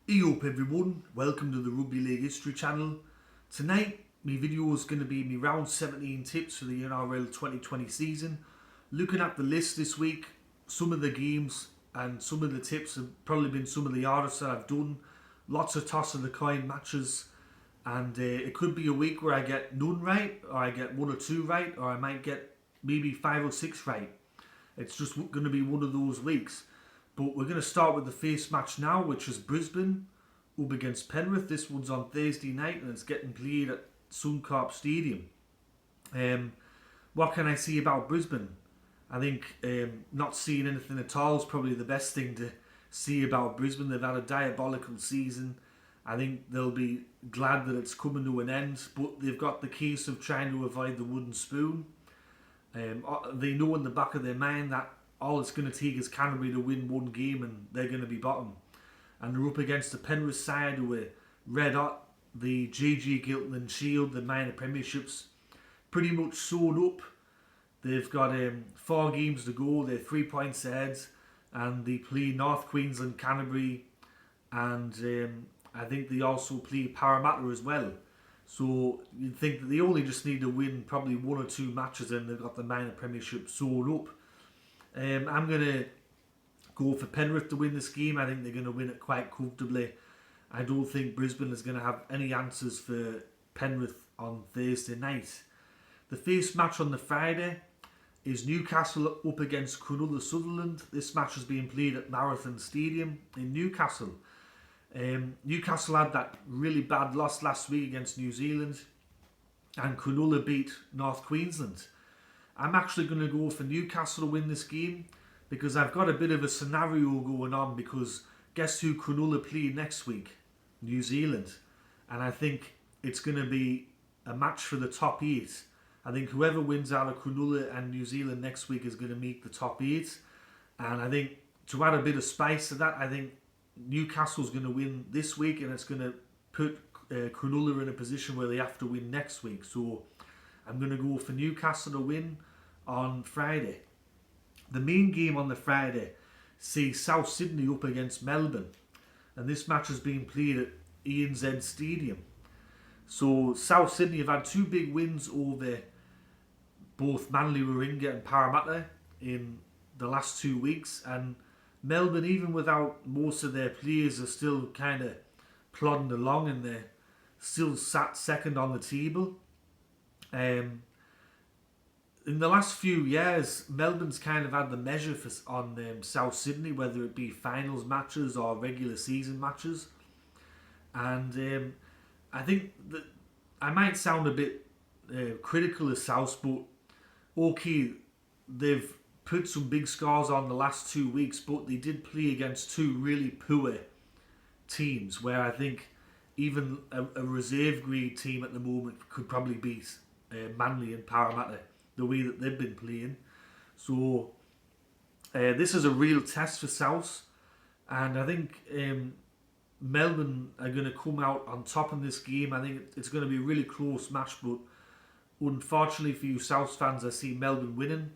Hey up everyone, welcome to the Rugby League History channel. Tonight my video is going to be my round 17 tips for the Nrl 2020 season. Looking at the list this week, some of the games and some of the tips have probably been some of the hardest that I've done. Lots of toss of the coin matches, and it could be a week where I get none right, or I get one or two right, or I might get maybe 5 or 6 right. It's just going to be one of those weeks. But we're going to start with the first match now, which is Brisbane up against Penrith. This one's on Thursday night and it's getting played at Suncorp Stadium. What can I say about Brisbane? I think not seeing anything at all is probably the best thing to see about Brisbane. They've had a diabolical season. I think they'll be glad that it's coming to an end, but they've got the case of trying to avoid the wooden spoon. They know in the back of their mind that all it's going to take is Canterbury to win one game and they're going to be bottom. And they're up against the Penrith side who are red hot. The JG Giltinan Shield, the minor premierships, pretty much sewn up. They've got 4 games to go. They're 3 points ahead. And they play North Queensland, Canterbury, and I think they also play Parramatta as well. So you'd think that they only just need to win probably 1 or 2 matches and they've got the minor premiership sewn up. I'm going to go for Penrith to win this game. I think they're going to win it quite comfortably. I don't think Brisbane is going to have any answers for Penrith on Thursday night. The first match on the Friday is Newcastle up against Cronulla Sutherland. This match is being played at Marathon Stadium in Newcastle. Newcastle had that really bad loss last week against New Zealand, and Cronulla beat North Queensland. I'm actually going to go for Newcastle to win this game because I've got a bit of a scenario going on, because guess who Cronulla play next week? New Zealand. And I think it's going to be a match for the top 8. I think whoever wins out of Cronulla and New Zealand next week is going to make the top 8. And I think to add a bit of spice to that, I think Newcastle's going to win this week and it's going to put Cronulla in a position where they have to win next week. So I'm going to go for Newcastle to win on Friday. The main game on the Friday sees South Sydney up against Melbourne, and this match is being played at ANZ Stadium. So South Sydney have had 2 big wins over both Manly Warringah and Parramatta in the last 2 weeks, and Melbourne, even without most of their players, are still kind of plodding along and they're still sat second on the table. In the last few years, Melbourne's kind of had the measure on South Sydney, whether it be finals matches or regular season matches. And I think that I might sound a bit critical of South, but okay, they've put some big scores on the last 2 weeks, but they did play against 2 really poor teams, where I think even a reserve grade team at the moment could probably beat Manly and Parramatta the way that they've been playing. So this is a real test for South, and I think Melbourne are going to come out on top in this game. I think it's going to be a really close match, but unfortunately for you South fans, I see Melbourne winning.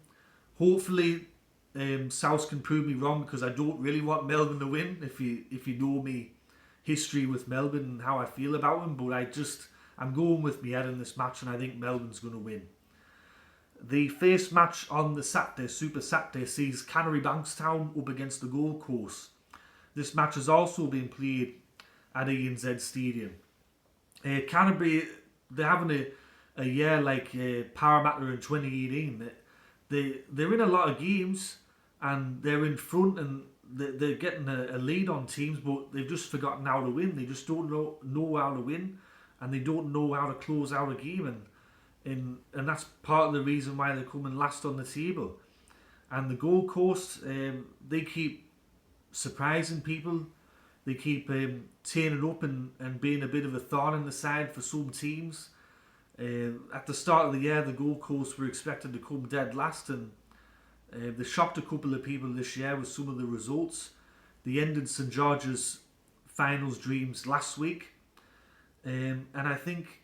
Hopefully South can prove me wrong, because I don't really want Melbourne to win, if you know me history with Melbourne and how I feel about them, but I'm going with my head in this match and I think Melbourne's going to win. The first match on the Saturday, Super Saturday, sees Canterbury Bankstown up against the Gold Coast. This match has also been played at ANZ Stadium. Canterbury, they're having a year like Parramatta in 2018. They're in a lot of games and they're in front and they're getting a lead on teams, but they've just forgotten how to win. They just don't know how to win, and they don't know how to close out a game, and that's part of the reason why they're coming last on the table. And the Gold Coast, they keep surprising people. They keep turning up and being a bit of a thorn in the side for some teams. At the start of the year, the Gold Coast were expected to come dead last, and they shocked a couple of people this year with some of the results. They ended St George's finals dreams last week, and I think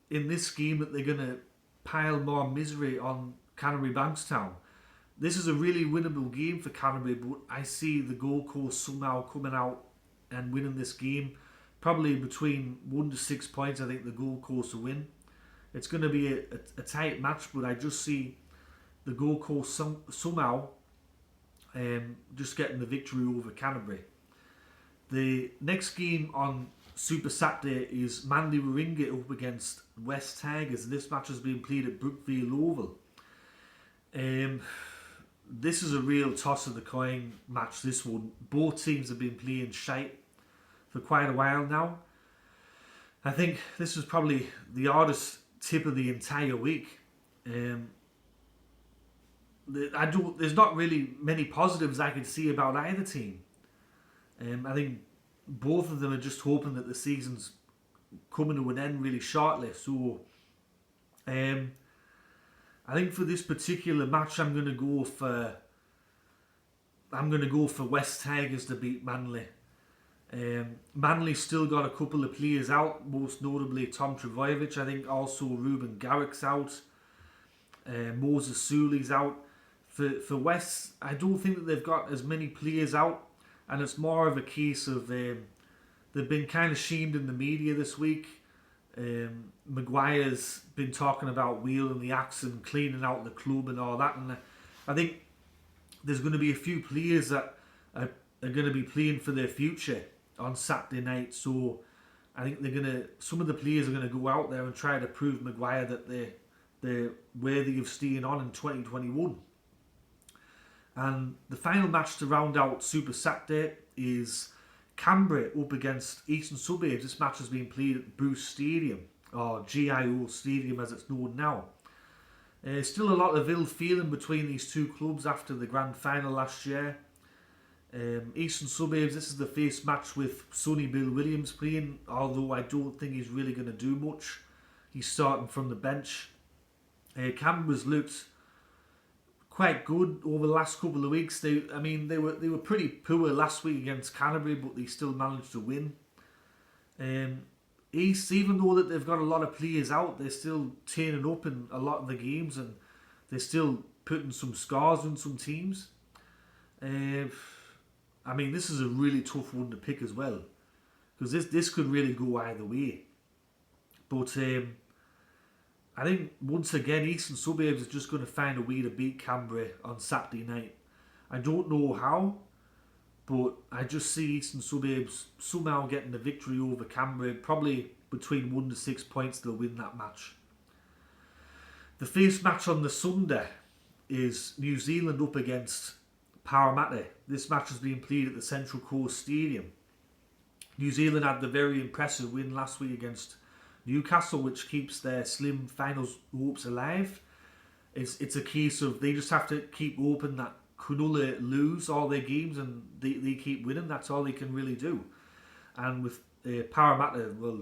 in this game that they're going to pile more misery on Canterbury Bankstown. This is a really winnable game for Canterbury, but I see the Gold Coast somehow coming out and winning this game. Probably between 1 to 6 points, I think the Gold Coast will win. It's going to be a tight match, but I just see the Gold Coast somehow just getting the victory over Canterbury. The next game on Super Saturday is Manly Warringah up against West Tigers, and this match has been played at Brookfield Oval. This is a real toss of the coin match, this one. Both teams have been playing shite for quite a while now. I think this was probably the hardest tip of the entire week. There's not really many positives I can see about either team. I think both of them are just hoping that the season's coming to an end really shortly. So, I think for this particular match, I'm going to go for West Tigers to beat Manly. Manly's still got a couple of players out, most notably Tom Trbojevic. I think also Ruben Garrick's out. Moses Sully's out. For West, I don't think that they've got as many players out, and it's more of a case of they've been kind of shamed in the media this week. Maguire's been talking about wheeling the axe and cleaning out the club and all that, and I think there's going to be a few players that are going to be playing for their future on Saturday night. So I think some of the players are going to go out there and try to prove Maguire that they're worthy of staying on in 2021. And the final match to round out Super Saturday is Canberra up against Eastern Suburbs. This match has been played at Bruce Stadium, or GIO Stadium as it's known now. Still a lot of ill feeling between these two clubs after the grand final last year. Eastern Suburbs, this is the first match with Sonny Bill Williams playing, although I don't think he's really going to do much. He's starting from the bench. Canberra's looked quite good over the last couple of weeks. They were pretty poor last week against Canterbury, but they still managed to win. East, even though that they've got a lot of players out, they're still turning up in a lot of the games, and they're still putting some scars on some teams. This is a really tough one to pick as well, because this could really go either way. But I think once again Eastern Suburbs is just going to find a way to beat Canberra on Saturday night. I don't know how, but I just see Eastern Suburbs somehow getting the victory over Canberra. Probably between 1 to 6 points they'll win that match. The first match on the Sunday is New Zealand up against Parramatta. This match has been played at the Central Coast Stadium. New Zealand had the very impressive win last week against Newcastle, which keeps their slim finals hopes alive. It's a case of they just have to keep hoping that Cronulla lose all their games and they keep winning. That's all they can really do. And with Parramatta, well,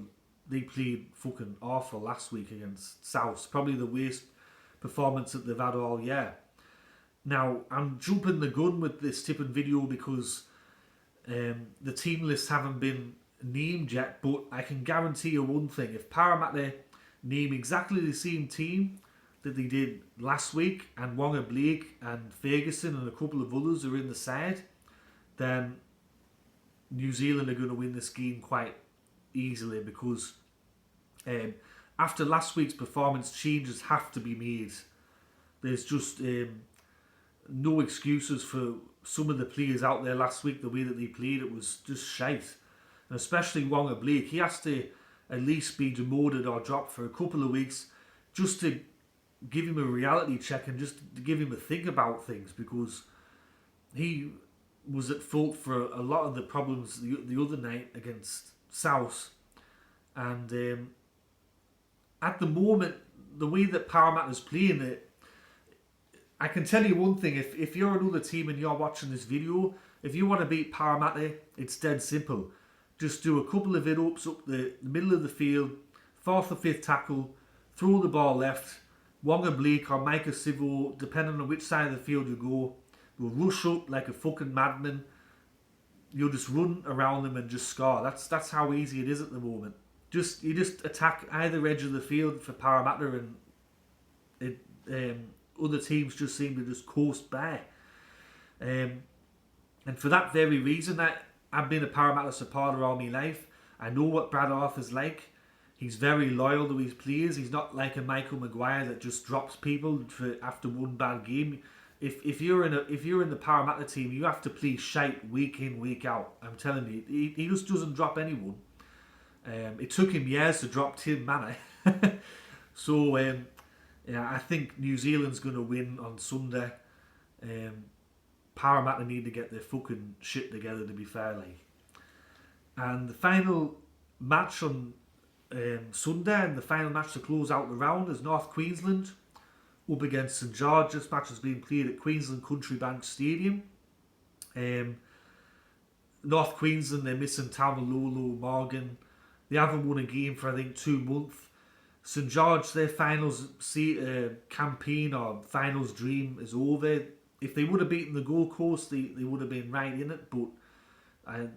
they played fucking awful last week against South. Probably the worst performance that they've had all year. Now, I'm jumping the gun with this tipping video because the team lists haven't been named yet, but I can guarantee you one thing: if Parramatta name exactly the same team that they did last week, and Wonga Blake and Ferguson and a couple of others are in the side, then New Zealand are going to win this game quite easily, because after last week's performance, changes have to be made. There's just no excuses for some of the players out there last week. The way that they played, it was just shite. And especially Wonga Blake, he has to at least be demoted or dropped for a couple of weeks just to give him a reality check and just to give him a think about things, because he was at fault for a lot of the problems the other night against South. And at the moment, the way that Parramatta's playing it, I can tell you one thing: if you're another team and you're watching this video, if you want to beat Parramatta, it's dead simple. Just do a couple of hit-ups up the middle of the field, fourth or fifth tackle, throw the ball left. Wonga Blake or Micah Sivo, depending on which side of the field you go, will rush up like a fucking madman. You'll just run around them and just score. That's how easy it is at the moment. You just attack either edge of the field for Parramatta, and other teams just seem to just coast by. And for that very reason, I've been a Parramatta supporter all my life. I know what Brad Arthur's like. He's very loyal to his players. He's not like a Michael Maguire that just drops people after one bad game. If you're in the Parramatta team, you have to play shite week in, week out. I'm telling you, he just doesn't drop anyone. It took him years to drop Tim Manor. So yeah, I think New Zealand's going to win on Sunday. Parramatta need to get their fucking shit together, to be fair, like. And the final match on Sunday, and the final match to close out the round, is North Queensland up against St George. This match has been played at Queensland Country Bank Stadium. North Queensland, they're missing Tamalolo, Morgan. They haven't won a game for I think 2 months. St George, their finals campaign or finals dream is over. If they would have beaten the Gold Coast, they would have been right in it, but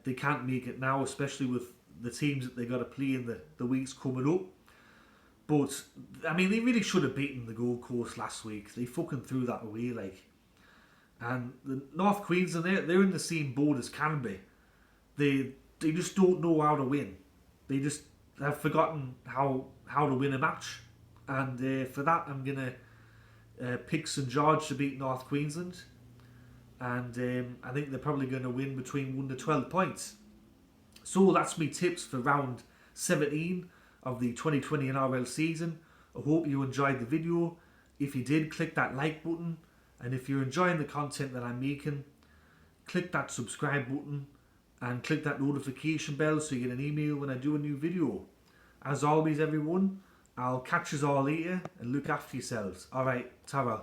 they can't make it now, especially with the teams that they got to play in the weeks coming up. But I mean, they really should have beaten the Gold Coast last week. They fucking threw that away, like. And the North Queensland, they're in the same boat as Canterbury. They just don't know how to win. They just have forgotten how to win a match. And for that, I'm gonna pick St George to beat North Queensland. And I think they're probably going to win between 1 to 12 points. So that's my tips for round 17 of the 2020 NRL season. I hope you enjoyed the video. If you did, click that like button. And if you're enjoying the content that I'm making, click that subscribe button and click that notification bell so you get an email when I do a new video. As always, everyone, I'll catch you all later and look after yourselves. Alright, ta-ra.